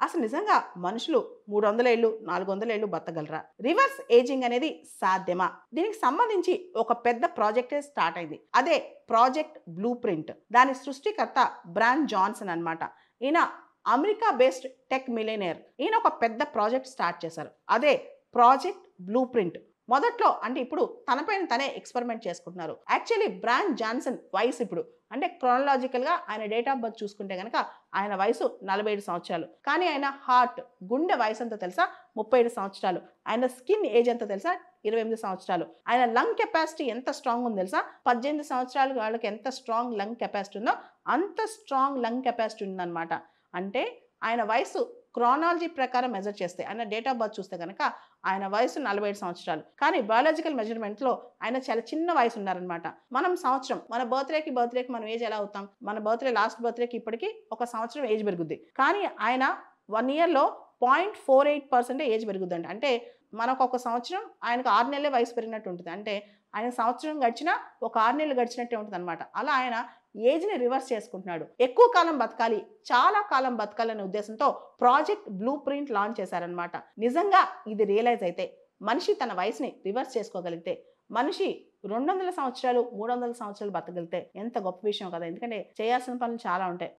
అసలు నిజంగా మనుషులు 300 ఏళ్ళు 400 ఏళ్ళు బతకగలరా? రివర్స్ ఏజింగ్ అనేది సాధ్యమా? దీనికి సంబంధించి ఒక పెద్ద ప్రాజెక్టే స్టార్ట్ అయింది. అదే ప్రాజెక్ట్ బ్లూ ప్రింట్. దాని సృష్టికర్త బ్రాన్ జాన్సన్ అన్నమాట. ఈయన అమెరికా బేస్డ్ టెక్ మిలియనేర్. ఈయన ఒక పెద్ద ప్రాజెక్ట్ స్టార్ట్ చేశారు. అదే ప్రాజెక్ట్ బ్లూ ప్రింట్. మొదట్లో అంటే ఇప్పుడు తనపైన తనే ఎక్స్పెరిమెంట్ చేసుకుంటున్నారు. యాక్చువల్లీ బ్రాన్ జాన్సన్ వయసు ఇప్పుడు అంటే క్రోనలాజికల్గా ఆయన డేట్ ఆఫ్ బర్త్ చూసుకుంటే కనుక ఆయన వయసు 47 సంవత్సరాలు. కానీ ఆయన హార్ట్ గుండె వయసు ఎంతో తెలుసా? 37 సంవత్సరాలు. ఆయన స్కిన్ ఏజ్ ఎంతో తెలుసా? 28 సంవత్సరాలు. ఆయన లంగ్ కెపాసిటీ ఎంత స్ట్రాంగ్ ఉందో తెలుసా? 18 సంవత్సరాలు వాళ్ళకి ఎంత స్ట్రాంగ్ లంగ్ కెపాసిటీ ఉందో అంత స్ట్రాంగ్ లంగ్ కెపాసిటీ ఉందన్నమాట. అంటే ఆయన వయసు క్రానాలజీ ప్రకారం మెజర్ చేస్తే ఆయన డేట్ ఆఫ్ బర్త్ చూస్తే కనుక ఆయన వయసు 47 సంవత్సరాలు. కానీ బయాలజికల్ మెజర్మెంట్లో ఆయన చాలా చిన్న వయసు ఉన్నారనమాట. మనం సంవత్సరం మన బర్త్డేకి మనం ఏజ్ ఎలా అవుతాం? మన బర్త్డే లాస్ట్ బర్త్డేకి ఇప్పటికి ఒక సంవత్సరం ఏజ్ పెరుగుద్ది. కానీ ఆయన 1 ఇయర్లో 0.48% ఏజ్ పెరుగుద్దండి. అంటే మనకు ఒక సంవత్సరం ఆయనకు 6 నెలలే వయసు పెరిగినట్టు ఉంటుంది. అంటే ఆయన సంవత్సరం గడిచినా ఒక 6 నెలలు గడిచినట్టే ఉంటుంది అనమాట. అలా ఆయన ఏజ్ని రివర్స్ చేసుకుంటున్నాడు. ఎక్కువ కాలం బతకాలి, చాలా కాలం బతకాలనే ఉద్దేశంతో ప్రాజెక్ట్ బ్లూ ప్రింట్ లాంచ్ చేశారనమాట. నిజంగా ఇది రియలైజ్ అయితే మనిషి తన వయసుని రివర్స్ చేసుకోగలిగితే మనిషి 200 సంవత్సరాలు 300 సంవత్సరాలు బతకగలిగితే ఎంత గొప్ప విషయం కదా. ఎందుకంటే చేయాల్సిన పనులు చాలా ఉంటాయి.